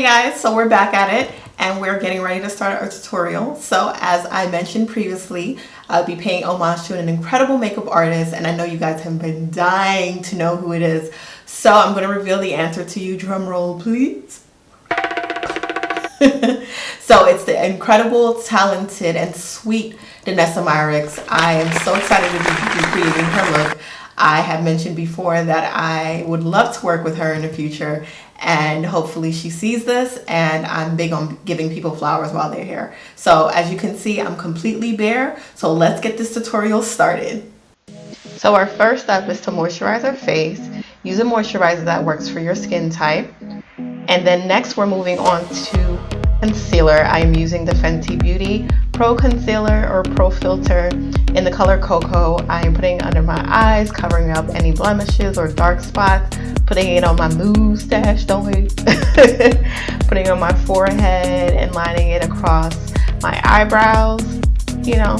guys, so we're back at it and we're getting ready to start our tutorial. So as I mentioned previously, I'll be paying homage to an incredible makeup artist, and I know you guys have been dying to know who it is. So I'm going to reveal the answer to you. Drum roll, please. So it's the incredible, talented, and sweet Danessa Myricks. I am so excited to be creating her look. I have mentioned before that I would love to work with her in the future, and hopefully she sees this, and I'm big on giving people flowers while they're here. So as you can see, I'm completely bare, so let's get this tutorial started. So our first step is to moisturize our face. Use a moisturizer that works for your skin type. And then next we're moving on to concealer. I am using the Fenty Beauty Pro Concealer or Pro Filter in the color Cocoa. I am putting it under my eyes, covering up any blemishes or dark spots, putting it on my mustache, don't wait, putting it on my forehead and lining it across my eyebrows, you know.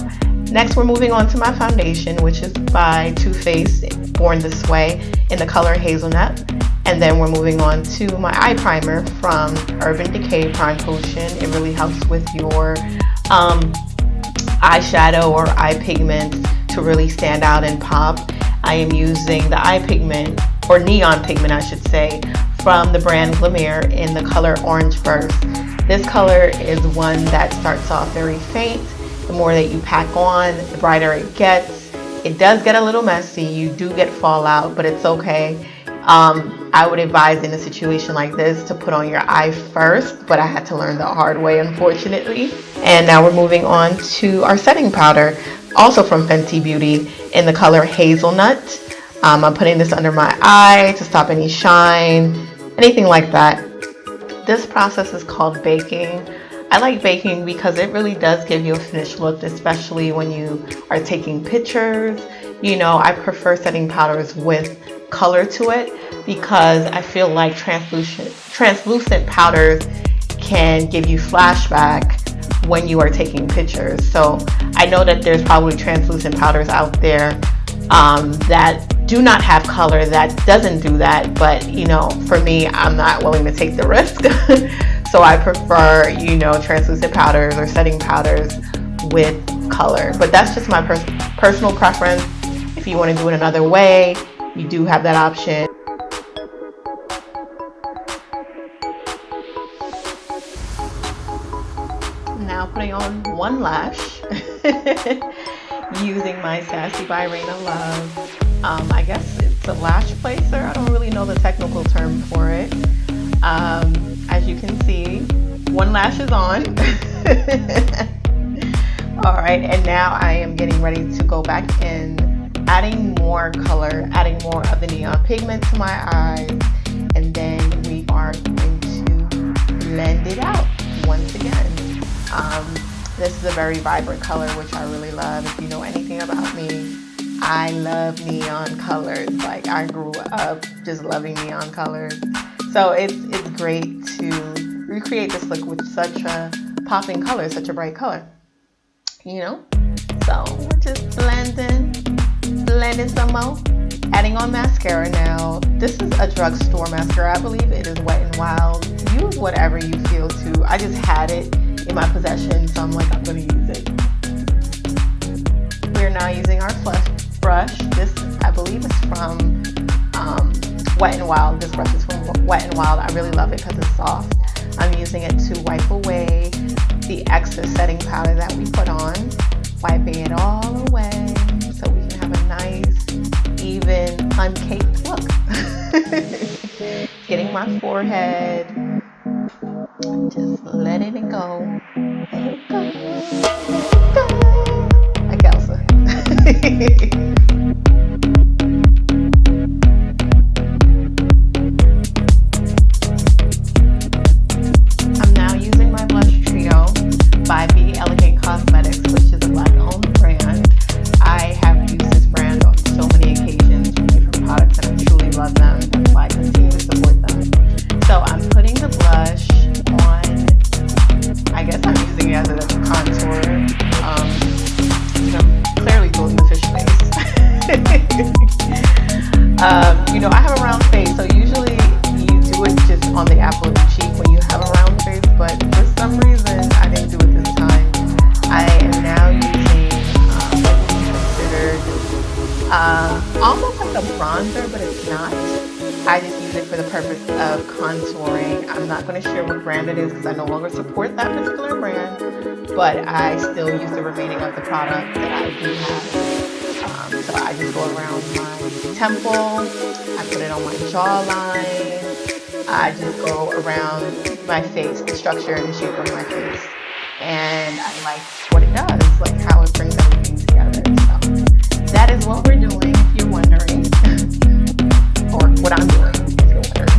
Next we're moving on to my foundation, which is by Too Faced Born This Way in the color Hazelnut. And then we're moving on to my eye primer from Urban Decay Prime Potion. It really helps with your eyeshadow or eye pigment to really stand out and pop. I am using the eye pigment, or neon pigment I should say, from the brand Glimmer in the color Orange Burst. This color is one that starts off very faint. The more that you pack on, the brighter it gets. It does get a little messy. You do get fallout, but it's okay. I would advise in a situation like this to put on your eye first, but I had to learn the hard way, unfortunately. And now we're moving on to our setting powder, also from Fenty Beauty in the color Hazelnut. I'm putting this under my eye to stop any shine, anything like that. This process is called baking. I like baking because it really does give you a finished look, especially when you are taking pictures. You know, I prefer setting powders with color to it because I feel like translucent powders can give you flashback when you are taking pictures. So I know that there's probably translucent powders out there that do not have color, that doesn't do that, but you know, for me, I'm not willing to take the risk. So I prefer, you know, translucent powders or setting powders with color, but that's just my personal preference. If you want to do it another way, you do have that option. Now putting on one lash using my Sassy by Raina Love. I guess it's a lash placer. I don't really know the technical term for it. As you can see, one lash is on. Alright, and now I am getting ready to go back in, adding more color, adding more of the neon pigment to my eyes, and then we are going to blend it out once again. This is a very vibrant color, which I really love. If you know anything about me, I love neon colors. Like, I grew up just loving neon colors. So it's great to recreate this look with such a popping color, such a bright color, you know? So we're just blending some more. Adding on mascara now. This is a drugstore mascara. I believe it is Wet n Wild. Use whatever you feel to. I just had it in my possession, so I'm like, I'm going to use it. We're now using our flush brush. This, I believe, is from Wet n Wild. This brush is from Wet n Wild. I really love it because it's soft. I'm using it to wipe away the excess setting powder that we put on. Wiping it all away so we can have a nice, even, uncaked look. Getting my forehead, just letting it go. Let it go. Let it go. Like Elsa. I'm now using my blush trio by Be Elegant Cosmetics, which is a Black-owned brand. I have used this brand on so many occasions with different products, and I truly love them. That's why I continue to support them. So I'm putting the blush on. I guess I'm using it as a contour. I'm clearly doing the fish face. not going to share what brand it is because I no longer support that particular brand, but I still use the remaining of the product that I do have. So I just go around my temple, I put it on my jawline, I just go around my face, the structure and the shape of my face, and I like what it does, like how it brings everything together. So that is what we're doing, if you're wondering, or what I'm doing, if you're wondering.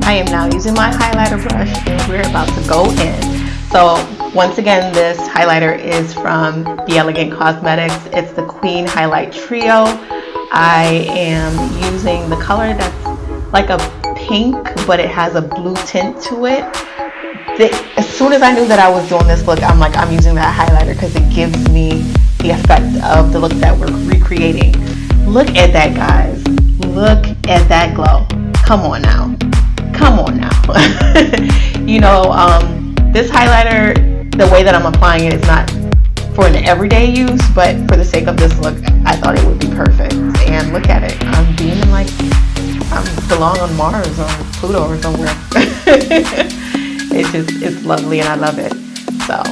I am now using my highlighter brush and we're about to go in. So once again, this highlighter is from Be Elegant Cosmetics. It's the Queen Highlight Trio. I am using the color that's like a pink, but it has a blue tint to it. As soon as I knew that I was doing this look, I'm like, I'm using that highlighter because it gives me the effect of the look that we're recreating. Look at that, guys. Look at that glow. Come on now. Come on now. You know, this highlighter, the way that I'm applying it is not for an everyday use, but for the sake of this look, I thought it would be perfect. And look at it. I'm beaming like I belong on Mars or Pluto or somewhere. It's lovely and I love it. So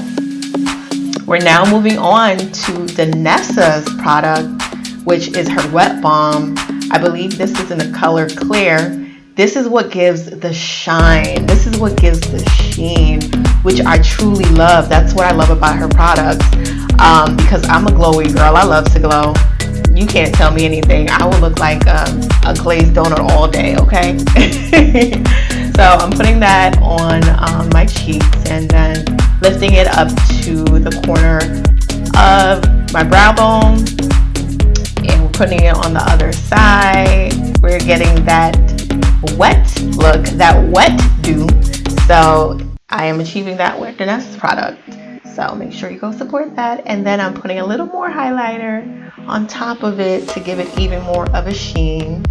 we're now moving on to Danessa's product, which is her wet balm. I believe this is in the color Clear. This is what gives the shine. This is what gives the sheen, which I truly love. That's what I love about her products, because I'm a glowy girl. I love to glow. You can't tell me anything. I will look like a glazed donut all day, okay? So I'm putting that on my cheeks and then lifting it up to the corner of my brow bone. And we're putting it on the other side. We're getting that wet look, that wet do. So I am achieving that with Danessa's product. So make sure you go support that. And then I'm putting a little more highlighter on top of it to give it even more of a sheen.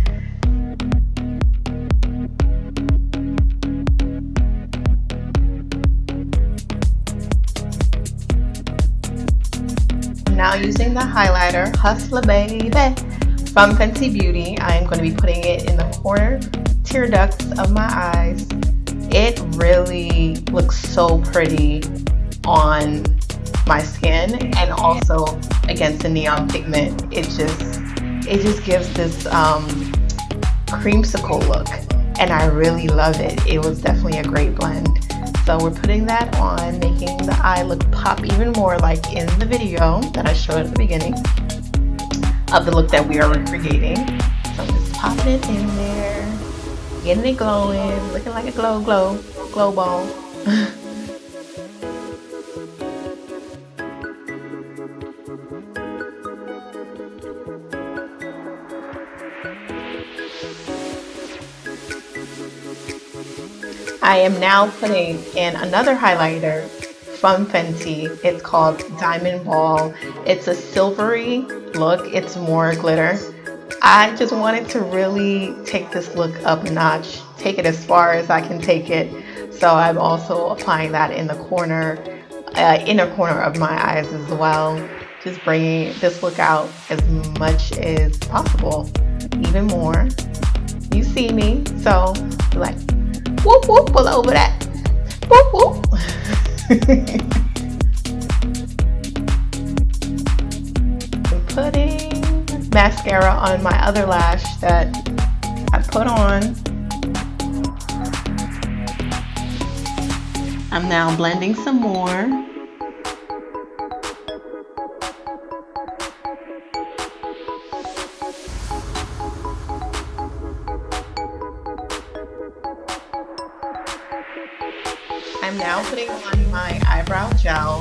I'm now using the highlighter Hustler Baby from Fenty Beauty. I am going to be putting it in the corner tear ducts of my eyes. It really looks so pretty on my skin and also against the neon pigment. It just gives this creamsicle look, and I really love it. It was definitely a great blend. So we're putting that on, making the eye look pop even more like in the video that I showed at the beginning of the look that we are recreating. So I'm just popping it in there, getting it glowing, looking like a glow ball. I am now putting in another highlighter from Fenty. It's called Diamond Ball. It's a silvery look. It's more glitter. I just wanted to really take this look up a notch, take it as far as I can take it. So I'm also applying that in the corner, inner corner of my eyes as well. Just bringing this look out as much as possible, even more. You see me, so like, whoop whoop, pull over that. Whoop whoop. I'm putting mascara on my other lash that I put on. I'm now blending some more. I'm now putting on my eyebrow gel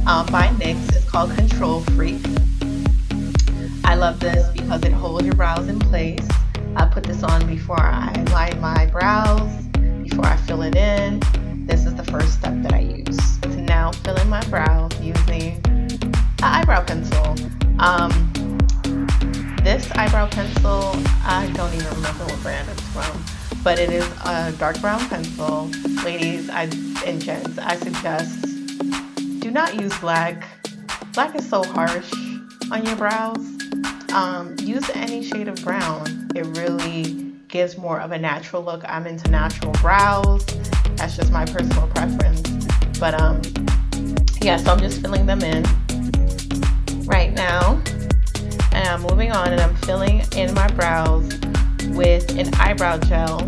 by NYX. It's called Control Freak. I love this because it holds your brows in place. I put this on before I line my brows, before I fill it in. This is the first step that I use to now fill in my brows using an eyebrow pencil. This eyebrow pencil, I don't even remember what brand it's from, but it is a dark brown pencil. Ladies and gents, I suggest do not use black. Black is so harsh on your brows. Use any shade of brown. It really gives more of a natural look. I'm into natural brows. That's just my personal preference. But yeah, so I'm just filling them in right now. And I'm moving on and I'm filling in my brows with an eyebrow gel.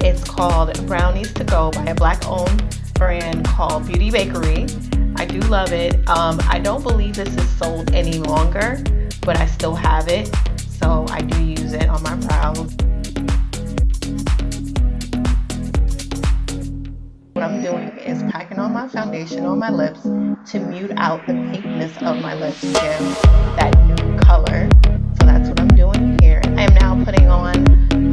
It's called Brownies to Go by a black-owned brand called Beauty Bakery. I do love it. I don't believe this is sold any longer, but I still have it, so I do use it on my brows. What I'm doing is packing on my foundation on my lips to mute out the pinkness of my lips to give that nude color. So that's what I'm doing here. I am now putting on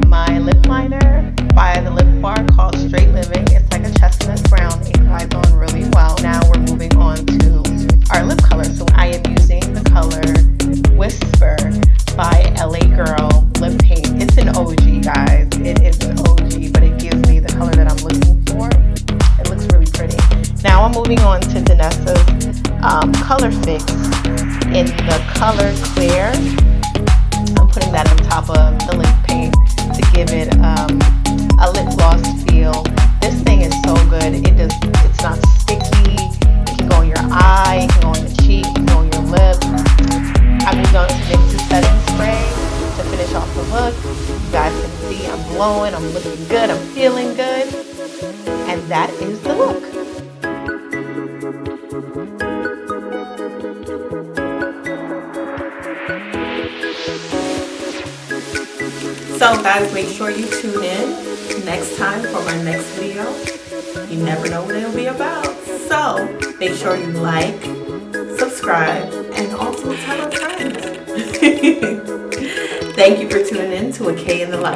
my lip liner by the lip bar called Straight Living. It's like a chestnut brown. It glides on really well. Now we're moving on to our lip color. So I am using the color Whisper by LA Girl Lip Paint. It's an OG, guys. It is an OG, but it gives me the color that I'm looking for. It looks really pretty. Now I'm moving on to Danessa's Color Fix in the color Clear. I'm putting that on top of the lip paint to give it a lip gloss feel. This thing is so good. It's not sticky. It can go in your eye, it can go on your cheek, it can go on your lip. I'm just going to mix the setting spray to finish off the look. You guys can see I'm glowing, I'm looking good, I'm feeling good. And that is the look. So guys, make sure you tune in next time for my next video. You never know what it'll be about. So make sure you like, subscribe, and also tell a friend. Thank you for tuning in to A K in the Life.